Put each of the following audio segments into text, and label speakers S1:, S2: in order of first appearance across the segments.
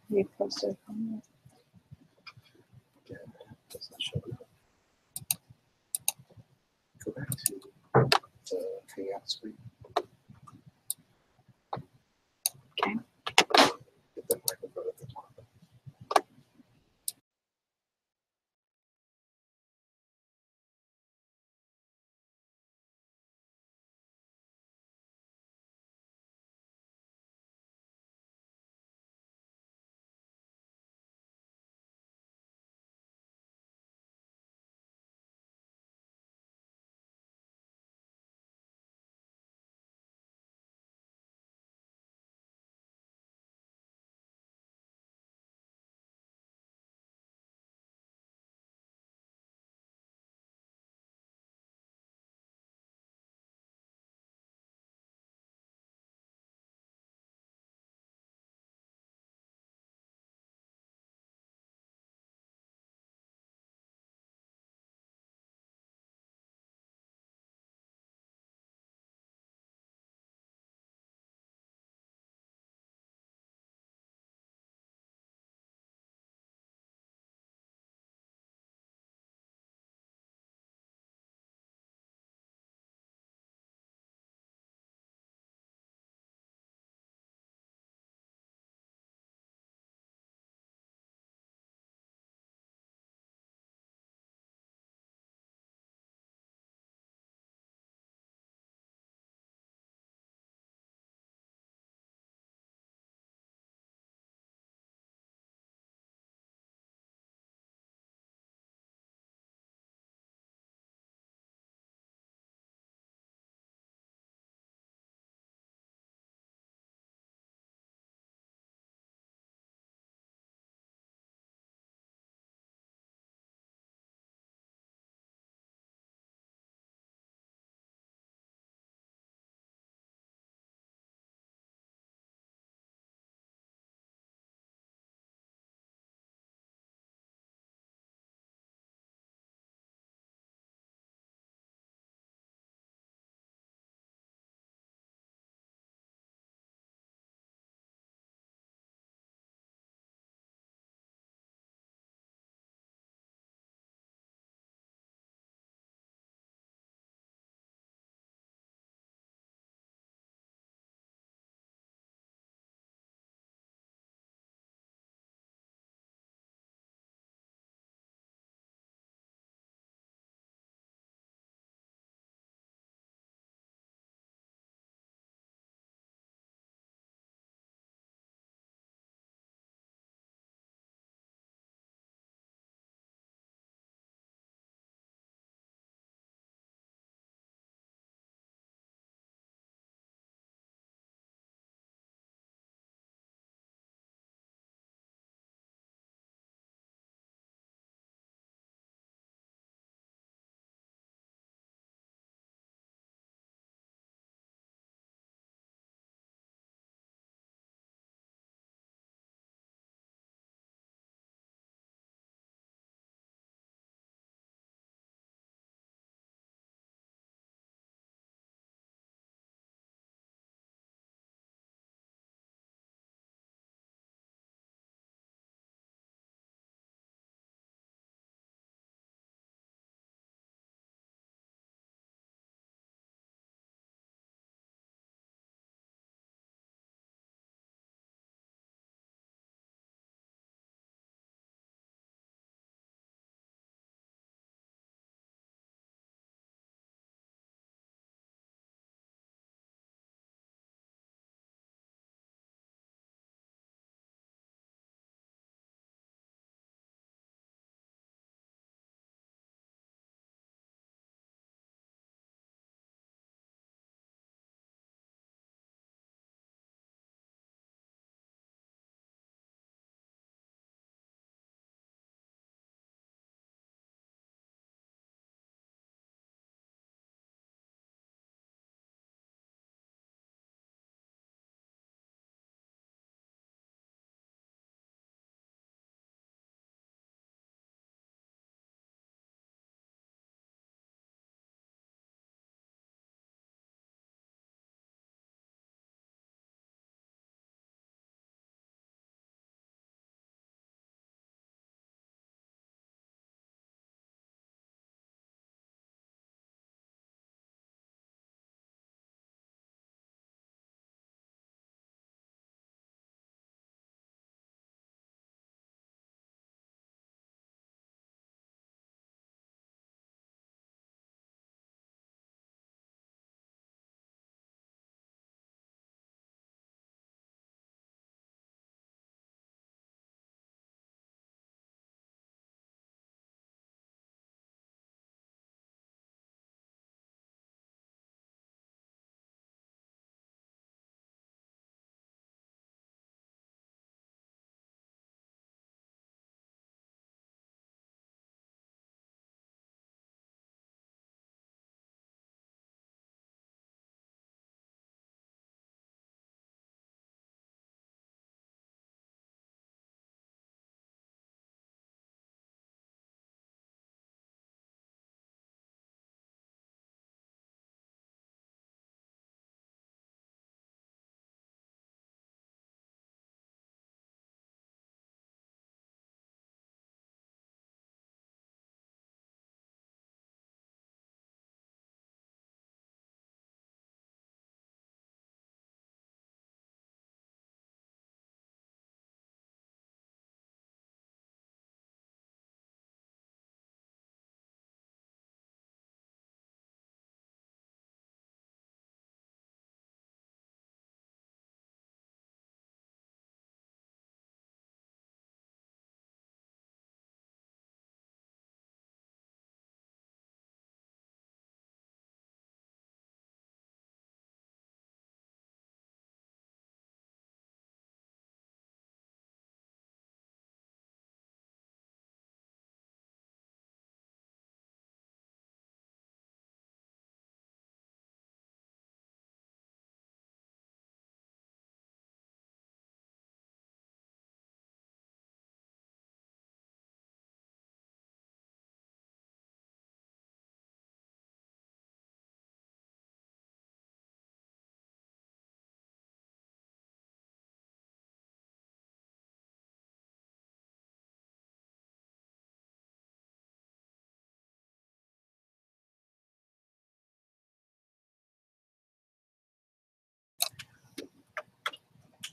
S1: You posted on
S2: Yeah, does not show up. Go back to the hangout screen.
S1: Okay.
S2: Hit the microphone at the top.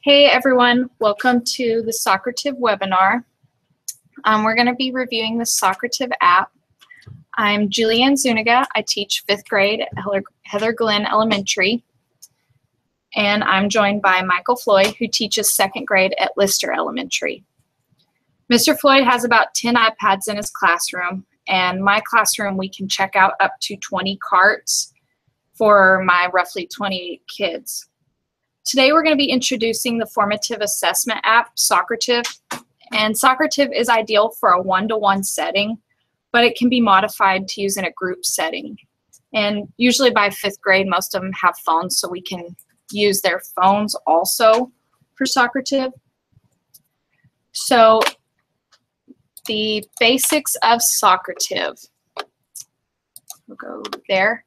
S1: Hey everyone, welcome to the Socrative webinar. We're going to be reviewing the Socrative app. I'm Julianne Zuniga. I teach 5th grade at Heather Glen Elementary. And I'm joined by Michael Floyd, who teaches 2nd grade at Lister Elementary. Mr. Floyd has about 10 iPads in his classroom. And my classroom, we can check out up to 20 carts for my roughly 28 kids. Today we're going to be introducing the formative assessment app, Socrative. And Socrative is ideal for a one-to-one setting, but it can be modified to use in a group setting. And usually by 5th grade, most of them have phones, so we can use their phones also for Socrative. So the basics of Socrative, we'll go there.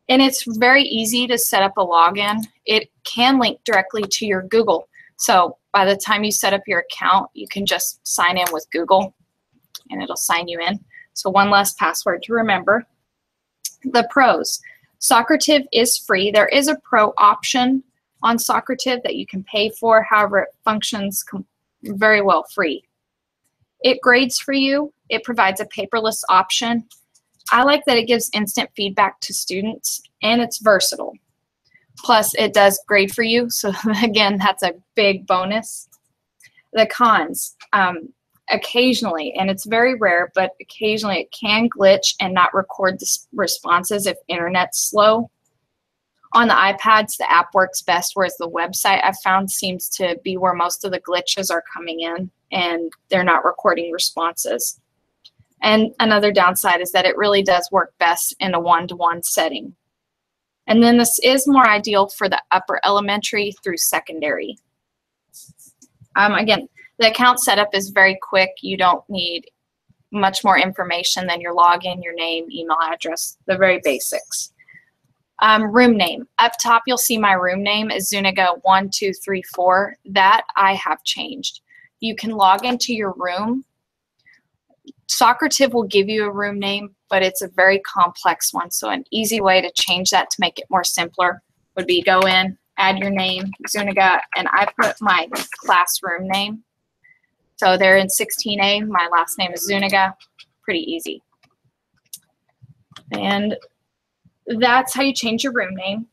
S1: And it's very easy to set up a login. It can link directly to your Google. So by the time you set up your account, you can just sign in with Google and it'll sign you in. So one less password to remember. The pros. Socrative is free. There is a pro option on Socrative that you can pay for. However, it functions very well free. It grades for you. It provides a paperless option. I like that it gives instant feedback to students, and it's versatile. Plus, it does grade for you, so again, that's a big bonus. The cons, occasionally, and it's very rare, but occasionally it can glitch and not record the responses if internet's slow. On the iPads, the app works best, whereas the website I've found seems to be where most of the glitches are coming in, and they're not recording responses. And another downside is that it really does work best in a one-to-one setting. And then this is more ideal for the upper elementary through secondary. Again, the account setup is very quick. You don't need much more information than your login, your name, email address, the very basics. Room name. Up top, you'll see my room name is Zuniga1234. That I have changed. You can log into your room. Socrative will give you a room name, but it's a very complex one. So an easy way to change that to make it more simpler would be go in, add your name, Zuniga, and I put my classroom name. So they're in 16A. My last name is Zuniga. Pretty easy. And that's how you change your room name.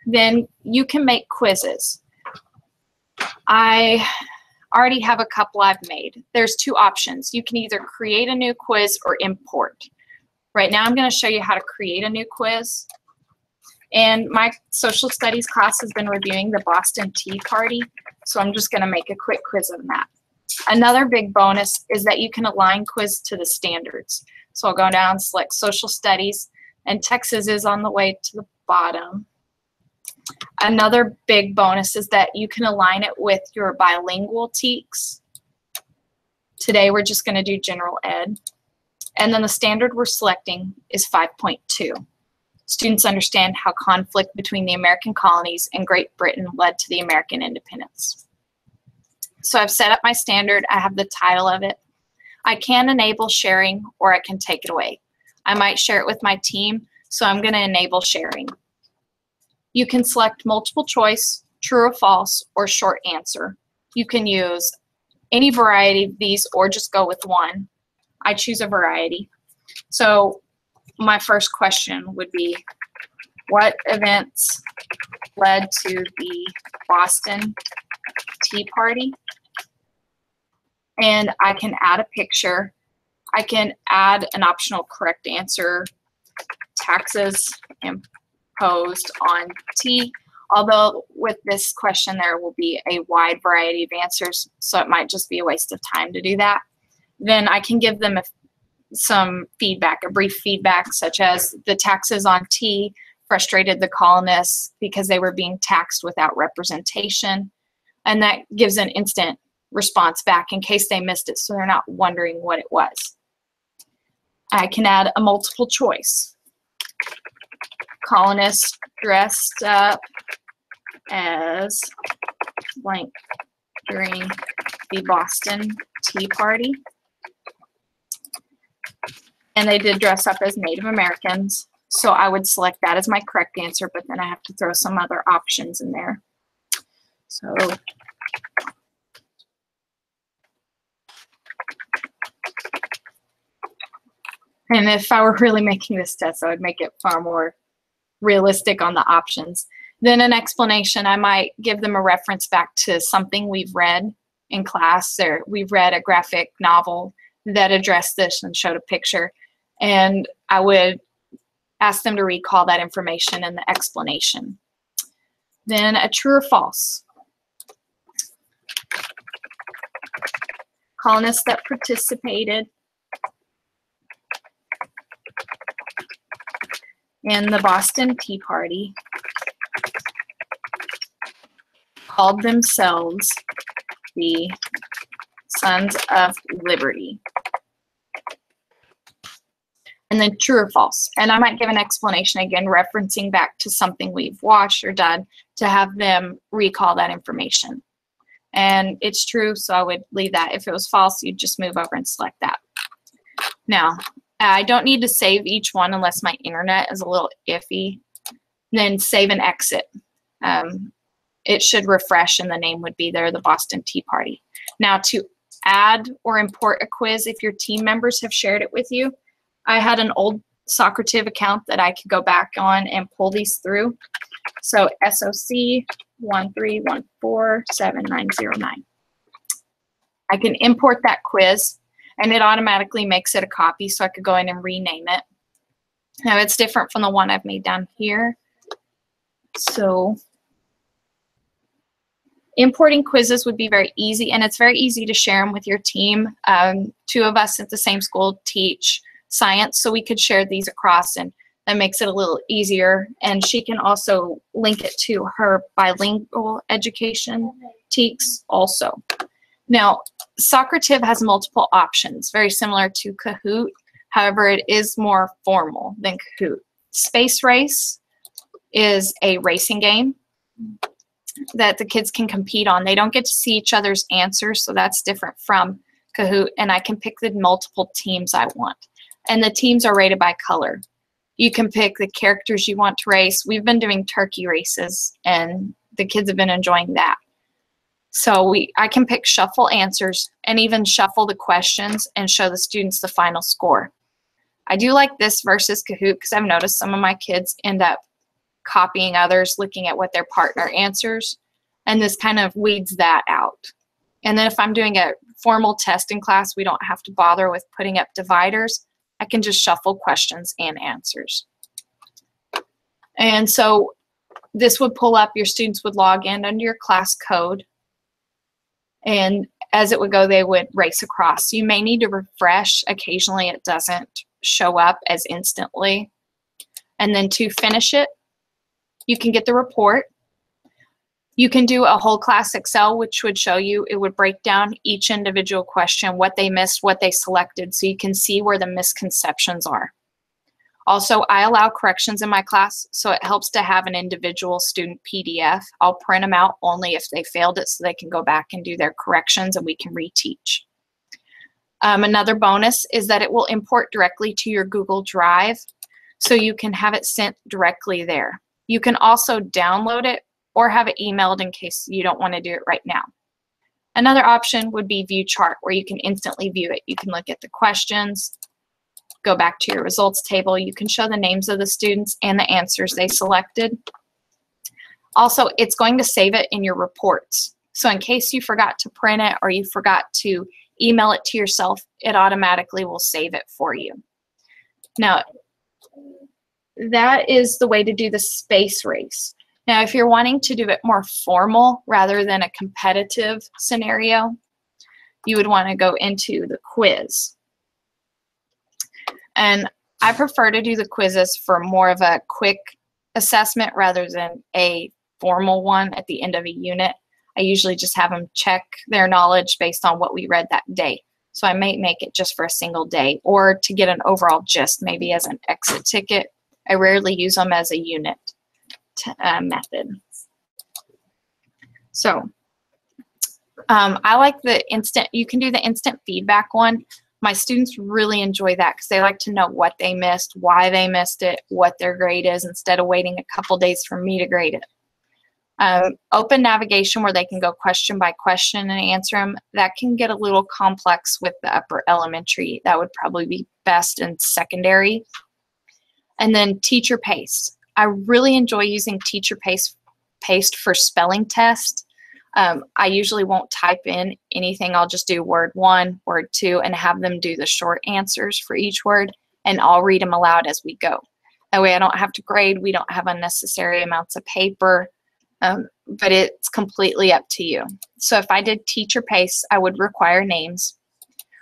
S1: Then you can make quizzes. I already have a couple I've made. There's two options. You can either create a new quiz or import. Right now I'm going to show you how to create a new quiz. And my social studies class has been reviewing the Boston Tea Party, so I'm just going to make a quick quiz of that. Another big bonus is that you can align quiz to the standards. So I'll go down, select social studies, and Texas is on the way to the bottom. Another big bonus is that you can align it with your bilingual TEKS. Today we're just going to do general ed. And then the standard we're selecting is 5.2. Students understand how conflict between the American colonies and Great Britain led to the American independence. So I've set up my standard. I have the title of it. I can enable sharing or I can take it away. I might share it with my team, so I'm going to enable sharing. You can select multiple choice, true or false, or short answer. You can use any variety of these or just go with one. I choose a variety. So my first question would be, what events led to the Boston Tea Party? And I can add a picture. I can add an optional correct answer, taxes imposed on tea, although with this question there will be a wide variety of answers, so it might just be a waste of time to do that. Then I can give them some feedback, a brief feedback, such as the taxes on tea frustrated the colonists because they were being taxed without representation, and that gives an instant response back in case they missed it, so they're not wondering what it was. I can add a multiple choice. Colonists dressed up as blank during the Boston Tea Party. And they did dress up as Native Americans. So I would select that as my correct answer, but then I have to throw some other options in there. So and if I were really making this test, I would make it far more realistic on the options. Then an explanation, I might give them a reference back to something we've read in class, or we've read a graphic novel that addressed this and showed a picture. And I would ask them to recall that information in the explanation. Then a true or false. Colonists that participated in the Boston Tea Party called themselves the Sons of Liberty. And then true or false. And I might give an explanation again, referencing back to something we've watched or done to have them recall that information. And it's true, so I would leave that. If it was false, you'd just move over and select that. Now, I don't need to save each one unless my internet is a little iffy. Then save and exit. It should refresh and the name would be there, the Boston Tea Party. Now to add or import a quiz, if your team members have shared it with you, I had an old Socrative account that I could go back on and pull these through. So SOC 1314799. I can import that quiz and it automatically makes it a copy, so I could go in and rename it. Now it's different from the one I've made down here. So importing quizzes would be very easy, and it's very easy to share them with your team. Two of us at the same school teach science, so we could share these across, and that makes it a little easier. And she can also link it to her bilingual education TEKS also. Now, Socrative has multiple options, very similar to Kahoot. However, it is more formal than Kahoot. Space Race is a racing game that the kids can compete on. They don't get to see each other's answers, so that's different from Kahoot. And I can pick the multiple teams I want. And the teams are rated by color. You can pick the characters you want to race. We've been doing turkey races, and the kids have been enjoying that. So I can pick shuffle answers and even shuffle the questions and show the students the final score. I do like this versus Kahoot because I've noticed some of my kids end up copying others, looking at what their partner answers, and this kind of weeds that out. And then if I'm doing a formal test in class, we don't have to bother with putting up dividers. I can just shuffle questions and answers. And so this would pull up, your students would log in under your class code, and as it would go, they would race across. You may need to refresh. Occasionally it doesn't show up as instantly. And then to finish it, you can get the report. You can do a whole class Excel, which would show you, it would break down each individual question, what they missed, what they selected, so you can see where the misconceptions are. Also, I allow corrections in my class, so it helps to have an individual student PDF. I'll print them out only if they failed it, so they can go back and do their corrections and we can reteach. Another bonus is that it will import directly to your Google Drive, so you can have it sent directly there. You can also download it or have it emailed in case you don't want to do it right now. Another option would be View Chart, where you can instantly view it. You can look at the questions, go back to your results table. You can show the names of the students and the answers they selected. Also, it's going to save it in your reports. So in case you forgot to print it or you forgot to email it to yourself, it automatically will save it for you. Now, that is the way to do the space race. Now, if you're wanting to do it more formal rather than a competitive scenario, you would want to go into the quiz. And I prefer to do the quizzes for more of a quick assessment rather than a formal one at the end of a unit. I usually just have them check their knowledge based on what we read that day. So I may make it just for a single day or to get an overall gist, maybe as an exit ticket. I rarely use them as a unit method. So I like the instant, you can do the instant feedback one. My students really enjoy that because they like to know what they missed, why they missed it, what their grade is, instead of waiting a couple days for me to grade it. Open navigation where they can go question by question and answer them. That can get a little complex with the upper elementary. That would probably be best in secondary. And then teacher pace. I really enjoy using teacher paste for spelling tests. I usually won't type in anything. I'll just do word 1, word 2, and have them do the short answers for each word, and I'll read them aloud as we go. That way I don't have to grade. We don't have unnecessary amounts of paper, but it's completely up to you. So if I did teacher pace, I would require names.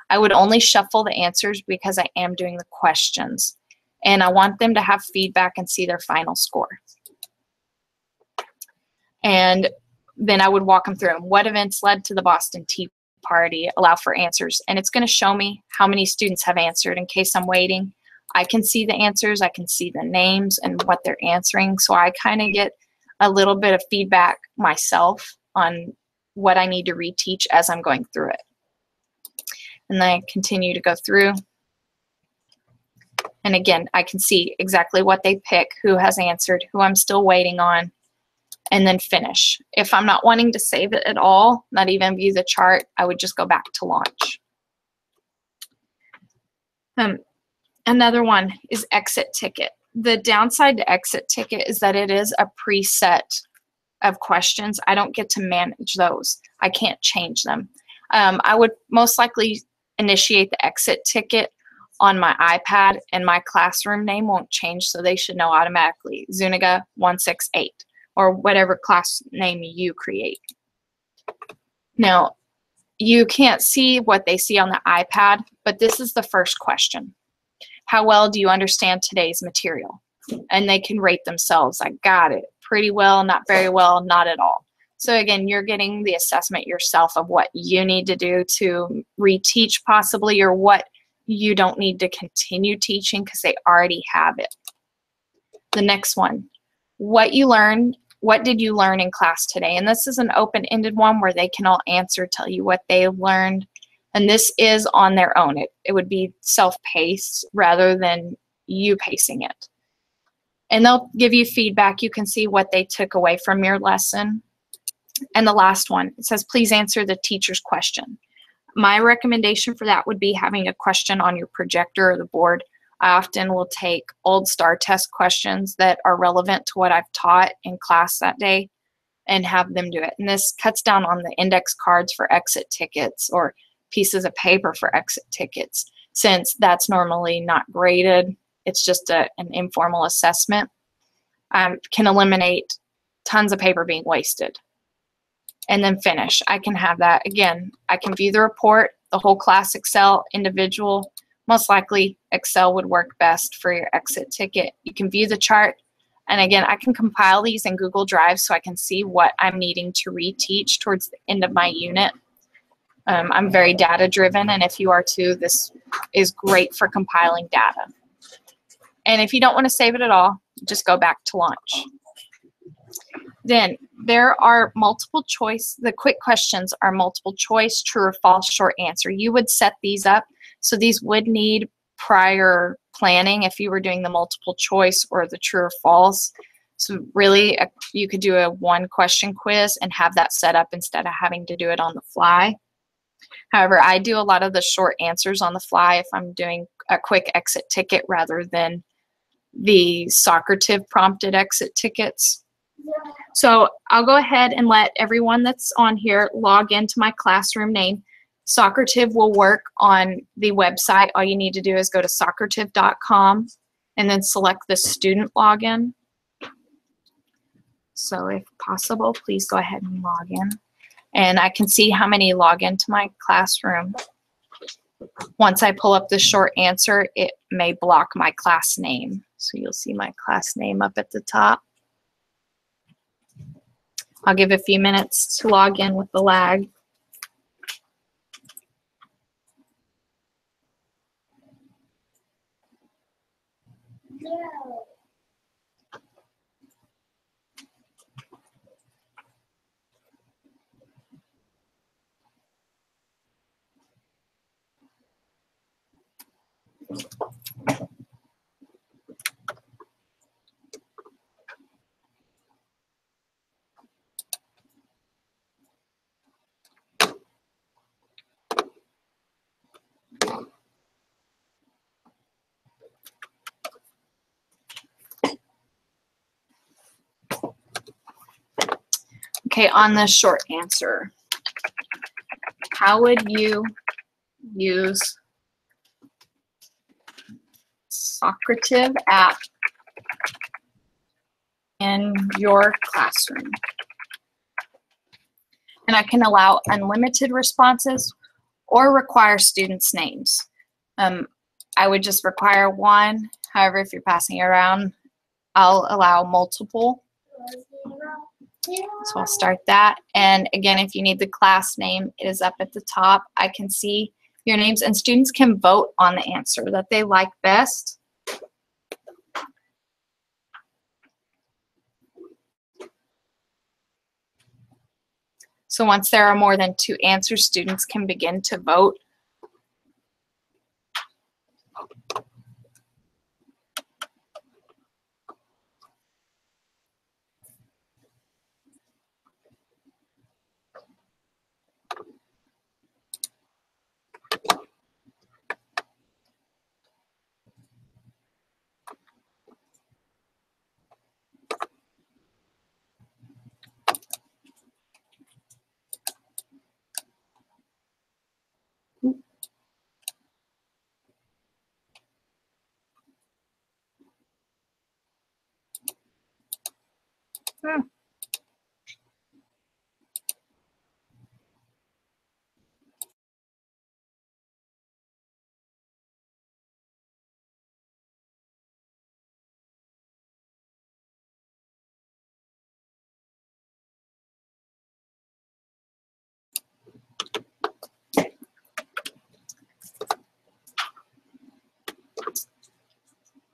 S1: I would only shuffle the answers because I am doing the questions, and I want them to have feedback and see their final score. And then I would walk them through them. What events led to the Boston Tea Party? Allow for answers. And it's going to show me how many students have answered in case I'm waiting. I can see the answers. I can see the names and what they're answering. So I kind of get a little bit of feedback myself on what I need to reteach as I'm going through it. And then I continue to go through. And again, I can see exactly what they pick, who has answered, who I'm still waiting on, and then finish. If I'm not wanting to save it at all, not even view the chart, I would just go back to launch. Another one is exit ticket. The downside to exit ticket is that it is a preset of questions. I don't get to manage those. I can't change them. I would most likely initiate the exit ticket on my iPad, and my classroom name won't change, so they should know automatically, Zuniga 168, or whatever class name you create. Now, you can't see what they see on the iPad, but this is the first question. How well do you understand today's material? And they can rate themselves. I got it. Pretty well, not very well, not at all. So again, you're getting the assessment yourself of what you need to do to reteach possibly, or what you don't need to continue teaching because they already have it. The next one, what did you learn in class today? And this is an open-ended one where they can all answer, tell you what they learned. And this is on their own. It would be self-paced rather than you pacing it. And they'll give you feedback. You can see what they took away from your lesson. And the last one, it says, please answer the teacher's question. My recommendation for that would be having a question on your projector or the board. I often will take old STAR test questions that are relevant to what I've taught in class that day and have them do it. And this cuts down on the index cards for exit tickets or pieces of paper for exit tickets, since that's normally not graded. It's just an informal assessment. Can eliminate tons of paper being wasted. And then finish. I can have that. Again, I can view the report, the whole class Excel, individual. Most likely Excel would work best for your exit ticket. You can view the chart. And again, I can compile these in Google Drive so I can see what I'm needing to reteach towards the end of my unit. I'm very data driven, and if you are too, this is great for compiling data. And if you don't want to save it at all, just go back to launch. Then there are multiple choice. The quick questions are multiple choice, true or false, short answer. You would set these up. So these would need prior planning if you were doing the multiple choice or the true or false. So really, you could do a one question quiz and have that set up instead of having to do it on the fly. However, I do a lot of the short answers on the fly if I'm doing a quick exit ticket rather than the Socrative prompted exit tickets. So I'll go ahead and let everyone that's on here log into my classroom name. Socrative will work on the website. All you need to do is go to socrative.com and then select the student login. So if possible, please go ahead and log in. And I can see how many log into my classroom. Once I pull up the short answer, it may block my class name. So you'll see my class name up at the top. I'll give a few minutes to log in with the lag. Okay, on the short answer, how would you use Socrative app in your classroom? And I can allow unlimited responses or require students' names. I would just require one. However, if you're passing it around, I'll allow multiple. So I'll start that. And again, if you need the class name, it is up at the top. I can see your names, and students can vote on the answer that they like best. So once there are more than 2 answers, students can begin to vote.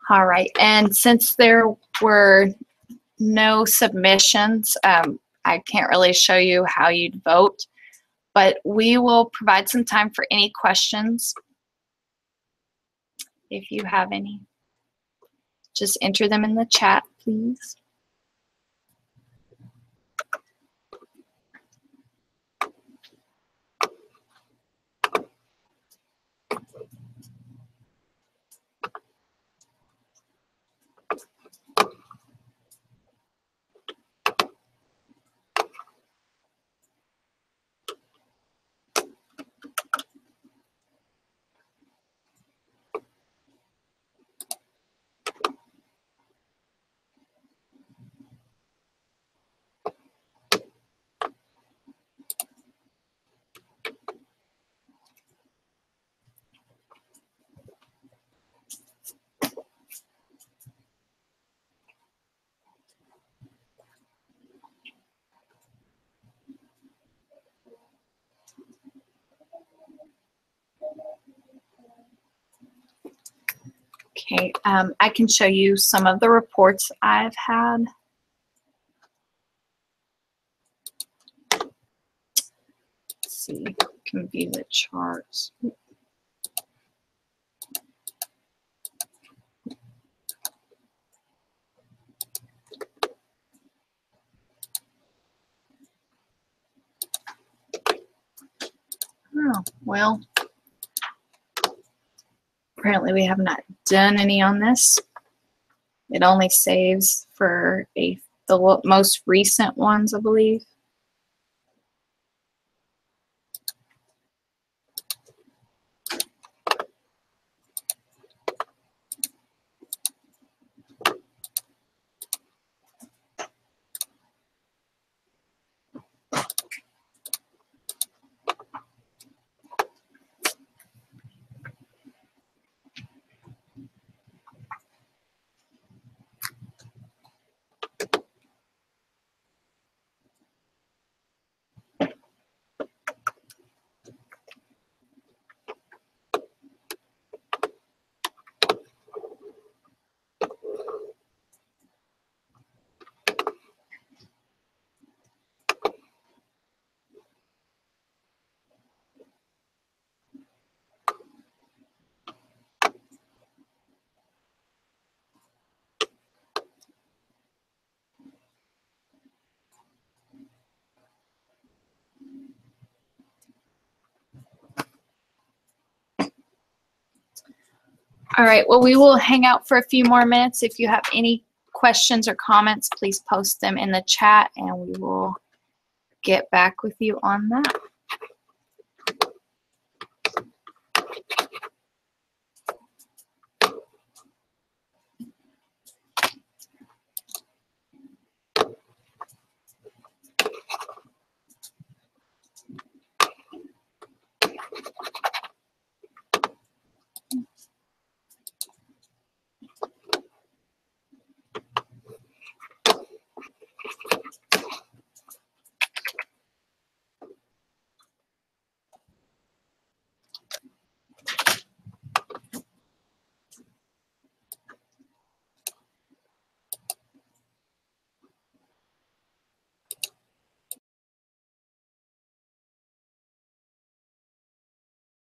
S1: All right, and since there were no submissions, I can't really show you how you'd vote, but we will provide some time for any questions. If you have any, just enter them in the chat, please. Okay, I can show you some of the reports I've had. Let's see, can view the charts. Oh, well, apparently we have not done any on this. It only saves for the most recent ones, I believe. All right, well, we will hang out for a few more minutes. If you have any questions or comments, please post them in the chat and we will get back with you on that.